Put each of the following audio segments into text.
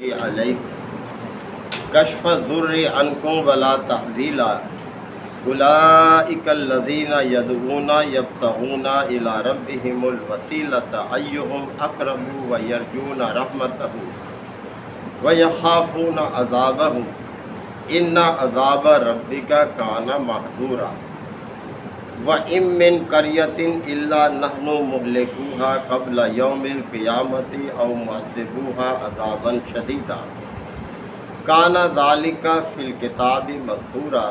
علیک کشف الضر عنکم ولا تحویلا اولئک الذین یدعون یبتغون الی ربہم الوسیلۃ ایہم اقرب ویرجون رحمتہ ویخافون عذابہ ان عذاب ربک کان محذورا وَإِن مِّن قَرْيَةٍ إِلَّا نَحْنُ مُهْلِكُوهَا قَبْلَ يَوْمِ الْقِيَامَةِ أَوْ مُعَذِّبُوهَا عَذَابًا شَدِيدًا كَانَ ذَلِكَ فِي الْكِتَابِ مَسْطُورًا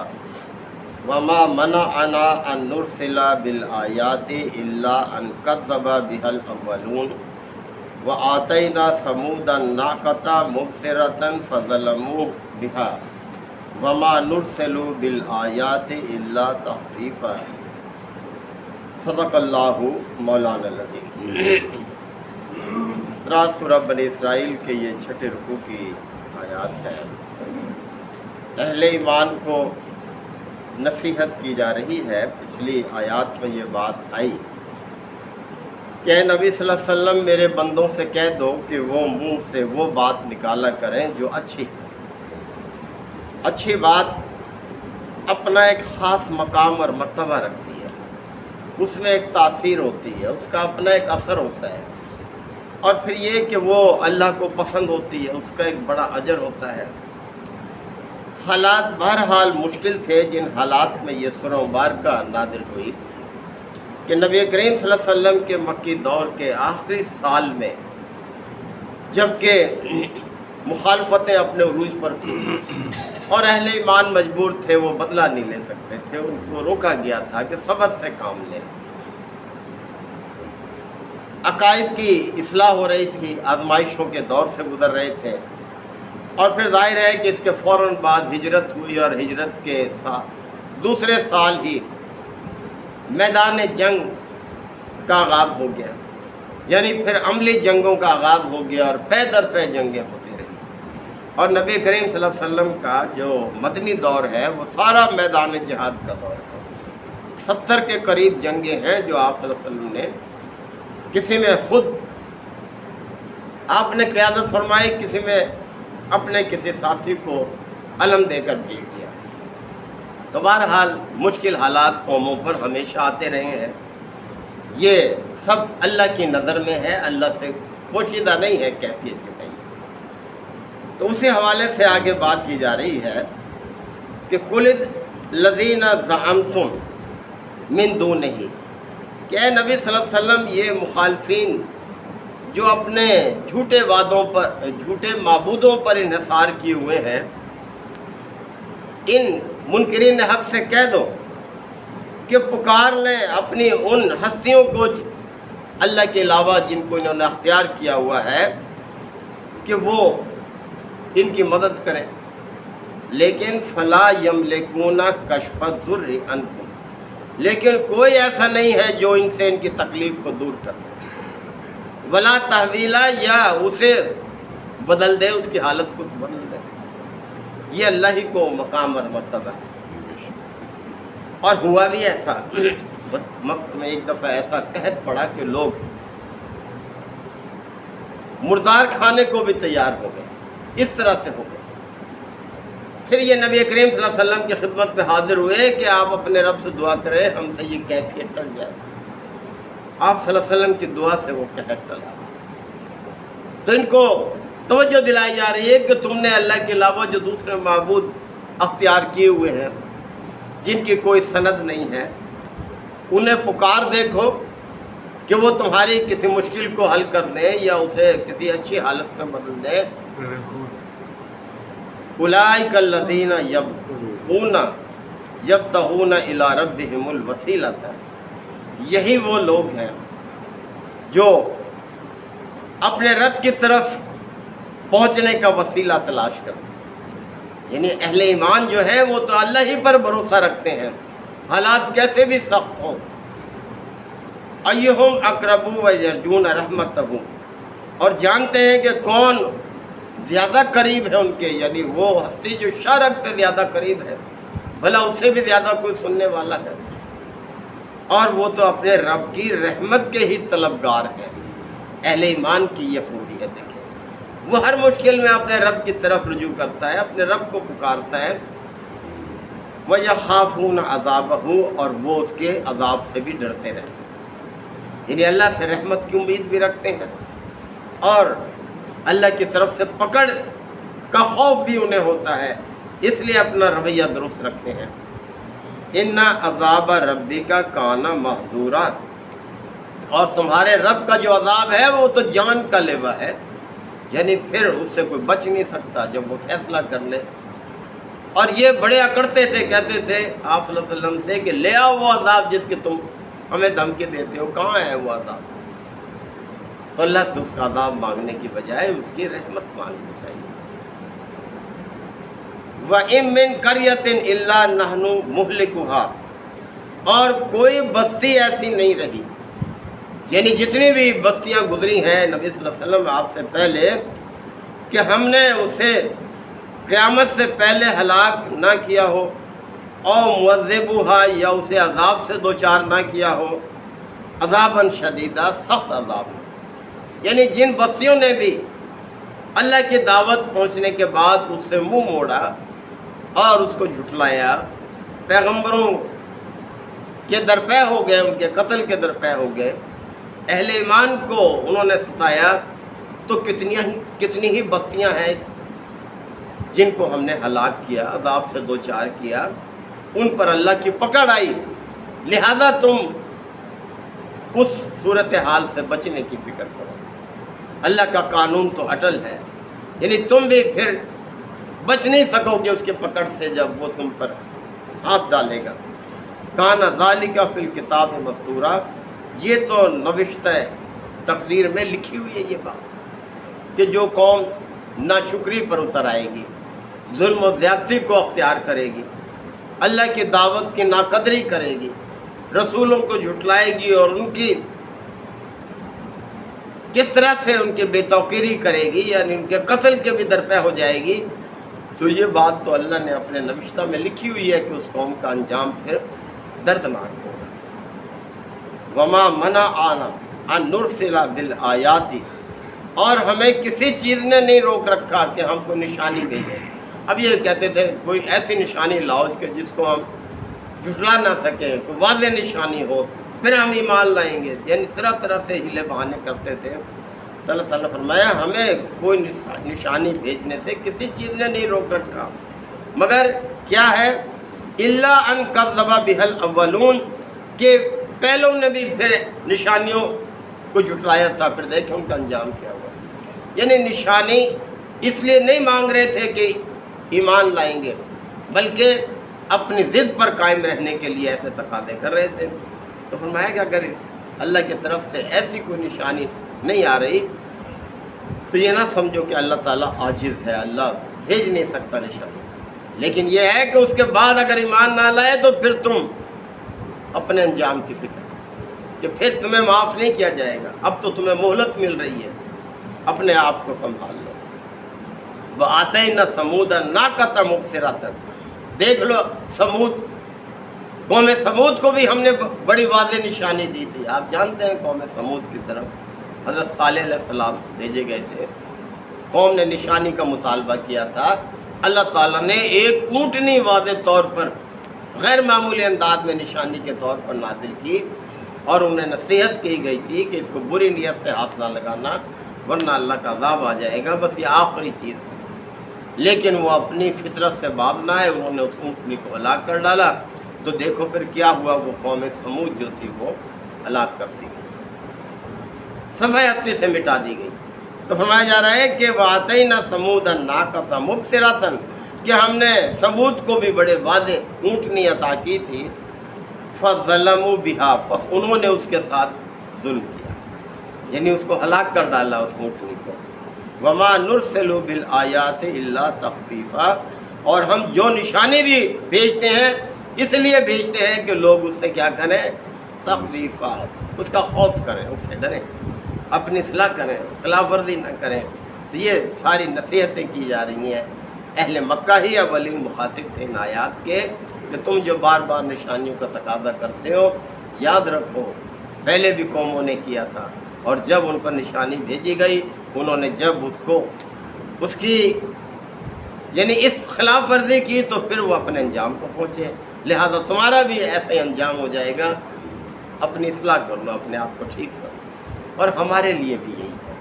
وَمَا مَنَعَنَا أَن نُرْسِلَ بِالْآيَاتِ إِلَّا أَن كَذَّبَ بِهَا الْأَوَّلُونَ وَآتَيْنَا ثَمُودَ النَّاقَةَ مُبْصِرَةً فَظَلَمُوا بِهَا وَمَا نُرْسِلُ بِالْآيَاتِ إِلَّا تَخْوِيفًا صدق اللہ مولانا العظیم۔ سورہ بنی اسرائیل کے یہ چھٹے رکوع کی آیات ہے۔ اہل ایمان کو نصیحت کی جا رہی ہے۔ پچھلی آیات میں یہ بات آئی کہ نبی صلی اللہ علیہ وسلم میرے بندوں سے کہہ دو کہ وہ منہ سے وہ بات نکالا کریں جو اچھی بات اپنا ایک خاص مقام اور مرتبہ رکھتی ہے، اس میں ایک تاثیر ہوتی ہے، اس کا اپنا ایک اثر ہوتا ہے، اور پھر یہ کہ وہ اللہ کو پسند ہوتی ہے، اس کا ایک بڑا اجر ہوتا ہے۔ حالات بہرحال مشکل تھے، جن حالات میں یہ سورہ مبارکہ نازل ہوئی کہ نبی کریم صلی اللہ علیہ وسلم کے مکی دور کے آخری سال میں، جبکہ مخالفتیں اپنے عروج پر تھیں اور اہل ایمان مجبور تھے، وہ بدلہ نہیں لے سکتے تھے، ان کو روکا گیا تھا کہ صبر سے کام لیں۔ عقائد کی اصلاح ہو رہی تھی، آزمائشوں کے دور سے گزر رہے تھے، اور پھر ظاہر ہے کہ اس کے فوراً بعد ہجرت ہوئی، اور ہجرت کے دوسرے سال ہی میدان جنگ کا آغاز ہو گیا، یعنی پھر عملی جنگوں کا آغاز ہو گیا، اور پے در پے جنگیں ہوتی رہی۔ اور نبی کریم صلی اللہ علیہ وسلم کا جو مدنی دور ہے وہ سارا میدان جہاد کا دور ہے۔ 70 کے قریب جنگیں ہیں جو آپ صلی اللہ علیہ وسلم نے کسی میں خود آپ نے قیادت فرمائی، کسی میں اپنے کسی ساتھی کو علم دے کر بھیج دیا۔ تو بہرحال مشکل حالات قوموں پر ہمیشہ آتے رہے ہیں، یہ سب اللہ کی نظر میں ہے، اللہ سے پوشیدہ نہیں ہے کیفیت جو ہے۔ تو اسی حوالے سے آگے بات کی جا رہی ہے کہ قُلِ الَّذِينَ زَعَمْتُمْ مِن دُونِهِ، کہ اے نبی صلی اللہ علیہ وسلم یہ مخالفین جو اپنے جھوٹے وعدوں پر، جھوٹے معبودوں پر انحصار کیے ہوئے ہیں، ان منکرین حق سے کہہ دو کہ پکار لیں اپنی ان ہستیوں کو اللہ کے علاوہ جن کو انہوں نے اختیار کیا ہوا ہے کہ وہ ان کی مدد کریں، لیکن فلا یملکون کشف الضر عنکم، لیکن کوئی ایسا نہیں ہے جو ان سے ان کی تکلیف کو دور کر دے، ولا تحویلا، یا اسے بدل دے، اس کی حالت کو بدل دے۔ یہ اللہ ہی کو مقام اور مرتبہ ہے۔ اور ہوا بھی ایسا، مکہ میں ایک دفعہ ایسا قحط پڑا کہ لوگ مردار کھانے کو بھی تیار ہو گئے، اس طرح سے ہو گئے۔ پھر یہ نبی کریم صلی اللہ علیہ وسلم کی خدمت میں حاضر ہوئے کہ آپ اپنے رب سے دعا کریں ہم سے یہ کیفیت ٹل جائے۔ آپ صلی اللہ علیہ وسلم کی دعا سے وہ قحط ٹلا۔ تو ان کو توجہ دلائی جا رہی ہے کہ تم نے اللہ کے علاوہ جو دوسرے معبود اختیار کیے ہوئے ہیں، جن کی کوئی سند نہیں ہے، انہیں پکار دیکھو کہ وہ تمہاری کسی مشکل کو حل کر دیں یا اسے کسی اچھی حالت میں بدل دیں۔ اولئک الذین یبتغون الی ربہم الوسیلۃ، یہی وہ لوگ ہیں جو اپنے رب کی طرف پہنچنے کا وسیلہ تلاش کرتے ہیں، یعنی اہل ایمان جو ہیں وہ تو اللہ ہی پر بھروسہ رکھتے ہیں، حالات کیسے بھی سخت ہوں۔ ایہم اقرب ویرجون رحمتہ، اور جانتے ہیں کہ کون زیادہ قریب ہے ان کے، یعنی وہ ہستی جو شرک سے زیادہ قریب ہے، بھلا اس سے بھی زیادہ کوئی سننے والا ہے، اور وہ تو اپنے رب کی رحمت کے ہی طلبگار ہیں۔ اہل ایمان کی یہ خوبی ہے۔ دیکھیں وہ ہر مشکل میں اپنے رب کی طرف رجوع کرتا ہے، اپنے رب کو پکارتا ہے۔ وَيَخَافُونَ عَذَابَهُ، اور وہ اس کے عذاب سے بھی ڈرتے رہتے ہیں، یعنی اللہ سے رحمت کی امید بھی رکھتے ہیں اور اللہ کی طرف سے پکڑ کا خوف بھی انہیں ہوتا ہے، اس لیے اپنا رویہ درست رکھتے ہیں۔ اِنَّ عَذَابَ رَبِّكَ كَانَ مَحْذُورًا، اور تمہارے رب کا جو عذاب ہے وہ تو جان کا لیوا ہے، یعنی پھر اس سے کوئی بچ نہیں سکتا جب وہ فیصلہ کر لے۔ اور یہ بڑے اکڑتے تھے، کہتے تھے آپ صلی اللہ علیہ وسلم سے کہ لے آؤ وہ عذاب جس کی تم ہمیں دھمکی دیتے ہو، کہاں ہے وہ عذاب؟ تو اللہ سے اس کا عذاب مانگنے کی بجائے اس کی رحمت مانگنی چاہیے۔ وَإِن مِّن قَرْيَةٍ إِلَّا نَحْنُ مُهْلِكُهَا، اور کوئی بستی ایسی نہیں رہی، یعنی جتنی بھی بستیاں گزری ہیں نبی صلی اللہ علیہ وسلم آپ سے پہلے، کہ ہم نے اسے قیامت سے پہلے ہلاک نہ کیا ہو، او معذبوها، یا اسے عذاب سے دوچار نہ کیا ہو، عذاباً شدیدہ، سخت عذاب، یعنی جن بستیوں نے بھی اللہ کی دعوت پہنچنے کے بعد اس سے منہ موڑا اور اس کو جھٹلایا، پیغمبروں کے درپے ہو گئے، ان کے قتل کے درپے ہو گئے، اہل ایمان کو انہوں نے ستایا، تو کتنی ہی بستیاں ہیں جن کو ہم نے ہلاک کیا، عذاب سے دوچار کیا، ان پر اللہ کی پکڑ آئی۔ لہذا تم اس صورتحال سے بچنے کی فکر کرو، اللہ کا قانون تو اٹل ہے، یعنی تم بھی پھر بچ نہیں سکو گے اس کے پکڑ سے جب وہ تم پر ہاتھ ڈالے گا۔ کان ذالک فی الکتاب مستورا، یہ تو نوشتہ تقدیر میں لکھی ہوئی ہے یہ بات، کہ جو قوم ناشکری پر اتر آئے گی، ظلم و زیادتی کو اختیار کرے گی، اللہ کی دعوت کی ناقدری کرے گی، رسولوں کو جھٹلائے گی اور ان کی کس طرح سے ان کی بے توقیری کرے گی، یعنی ان کے قتل کے بھی درپے ہو جائے گی، تو یہ بات تو اللہ نے اپنے نوشتہ میں لکھی ہوئی ہے کہ اس قوم کا انجام پھر دردناک ہوگا۔ وما منعنا ان نرسل بالآیات، اور ہمیں کسی چیز نے نہیں روک رکھا کہ ہم کو نشانی بھیجیں۔ اب یہ کہتے تھے کوئی ایسی نشانی لاؤ کہ جس کو ہم جھٹلا نہ سکیں، کوئی واضح نشانی ہو، پھر ہم ایمان لائیں گے، یعنی طرح طرح سے ہیلے بہانے کرتے تھے۔ تو اللہ تعالیٰ نے فرمایا ہمیں کوئی نشانی بھیجنے سے کسی چیز نے نہیں روک رکھا، مگر کیا ہے، الا ان کذب بها الاولون، کہ پہلوں نے بھی پھر نشانیوں کو جھٹلایا تھا، پھر دیکھیں ان کا انجام کیا ہوا۔ یعنی نشانی اس لیے نہیں مانگ رہے تھے کہ ایمان لائیں گے، بلکہ اپنی ضد پر قائم رہنے کے لیے ایسے تقاضے کر رہے تھے۔ تو فرمایا کہ اگر اللہ کی طرف سے ایسی کوئی نشانی نہیں آ رہی تو یہ نہ سمجھو کہ اللہ تعالیٰ عاجز ہے، اللہ بھیج نہیں سکتا نشانی، لیکن یہ ہے کہ اس کے بعد اگر ایمان نہ لائے تو پھر تم اپنے انجام کی فکر، کہ پھر تمہیں معاف نہیں کیا جائے گا، اب تو تمہیں مہلت مل رہی ہے، اپنے آپ کو سنبھال لو۔ وَآتَيْنَا ثَمُودَ النَّاقَةَ مُبْصِرَةً، دیکھ لو سمود، قوم سمود کو بھی ہم نے بڑی واضح نشانی دی تھی۔ آپ جانتے ہیں قوم سمود کی طرف حضرت صالح علیہ السلام بھیجے گئے تھے، قوم نے نشانی کا مطالبہ کیا تھا، اللہ تعالیٰ نے ایک اونٹنی واضح طور پر غیر معمولی انداز میں نشانی کے طور پر نازل کی، اور انہیں نصیحت کی گئی تھی کہ اس کو بری نیت سے ہاتھ نہ لگانا ورنہ اللہ کا عذاب آ جائے گا، بس یہ آخری چیز ہے۔ لیکن وہ اپنی فطرت سے باز نہ آئے، انہوں نے اس اونٹنی کو ہلاک کر ڈالا، تو دیکھو پھر کیا ہوا، وہ قوم سمود جو تھی وہ ہلاک کر دی گئی، صفحہ ہستی سے مٹا دی گئی۔ تو فرمایا جا رہا ہے کہ وَآتَيْنَا ثَمُودَ النَّاقَةَ مُبْصِرَةً، کہ ہم نے سمود کو بھی بڑے واضح اونٹنی عطا کی تھی، فَظَلَمُوا بِهَا، پس انہوں نے اس کے ساتھ ظلم کیا، یعنی اس کو ہلاک کر ڈالا اس اونٹنی کو۔ وَمَا نُرْسِلُ بِالْآيَاتِ إِلَّا تَخْوِيفًا، اور ہم جو نشانی بھی بھیجتے ہیں اس لیے بھیجتے ہیں کہ لوگ اس سے کیا کریں، تخویفا، اس کا خوف کریں، اس سے ڈریں، اپنی اصلاح کریں، خلاف ورزی نہ کریں۔ تو یہ ساری نصیحتیں کی جا رہی ہیں۔ اہل مکہ ہی اولین مخاطب تھے ان آیات کے، کہ تم جو بار بار نشانیوں کا تقاضا کرتے ہو، یاد رکھو پہلے بھی قوموں نے کیا تھا، اور جب ان پر نشانی بھیجی گئی انہوں نے جب اس کو اس کی یعنی اس خلاف ورزی کی تو پھر وہ اپنے انجام کو پہنچے. لہذا تمہارا بھی ایسا ہی انجام ہو جائے گا. اپنی اصلاح کر لو، اپنے آپ کو ٹھیک کر لو. اور ہمارے لیے بھی یہی ہے.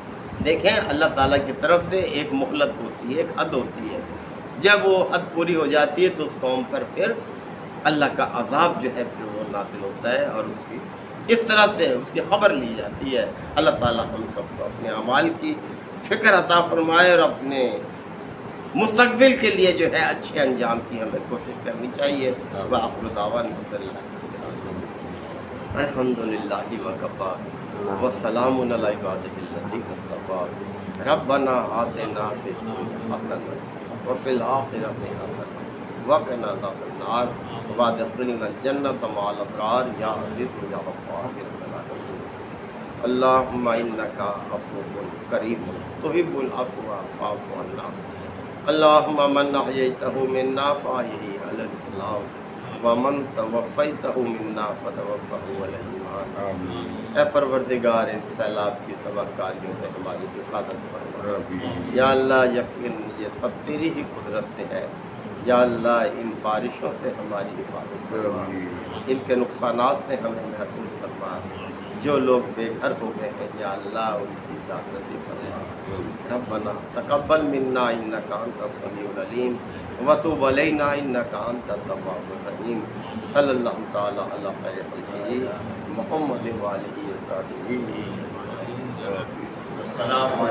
دیکھیں اللہ تعالیٰ کی طرف سے ایک مہلت ہوتی ہے، ایک حد ہوتی ہے. جب وہ حد پوری ہو جاتی ہے تو اس قوم پر پھر اللہ کا عذاب جو ہے پھر وہ نازل ہوتا ہے، اور اس کی اس طرح سے اس کی خبر لی جاتی ہے. اللہ تعالیٰ ہم سب کو اپنے اعمال کی فکر عطا فرمائے، اور اپنے مستقبل کے لیے جو ہے اچھے انجام کی ہمیں کوشش کرنی چاہیے. وآخر دعوانا الحمدللہ وکفی وسلام علی عبادہ الذین اصطفی ربنا آتنا فی الدنیا حسنہ وفی الآخرۃ حسنہ وقنا عذاب النار وادخلنا الجنۃ مع الابرار یا عزیز یا غفار یا رب العالمین. اللہم انک عفو کریم تحب العفو فاعف عنا. اللہم من احییتہ منا فاحیہ علی الاسلام ومن توفیتہ منا فتوفہ علی الایمان. اے پروردگار ان سیلاب کی تباہکاریوں سے ہماری حفاظت فرما. یا اللہ یقین یہ سب تیری ہی قدرت سے ہے. یا اللہ ان بارشوں سے ہماری حفاظت فرما، ان کے نقصانات سے ہمیں محفوظ فرما. جو لوگ بے گھر ہو گئے ہیں یا اللہ ان کی داد نصیب فرما. ربنا تقبل منا انک انت السمیع العلیم وتب علینا انک انت التواب الرحیم. صلی اللہ تعالی علی خیر خلقہ محمد وآلہ وصحبہ. السلام علیکم.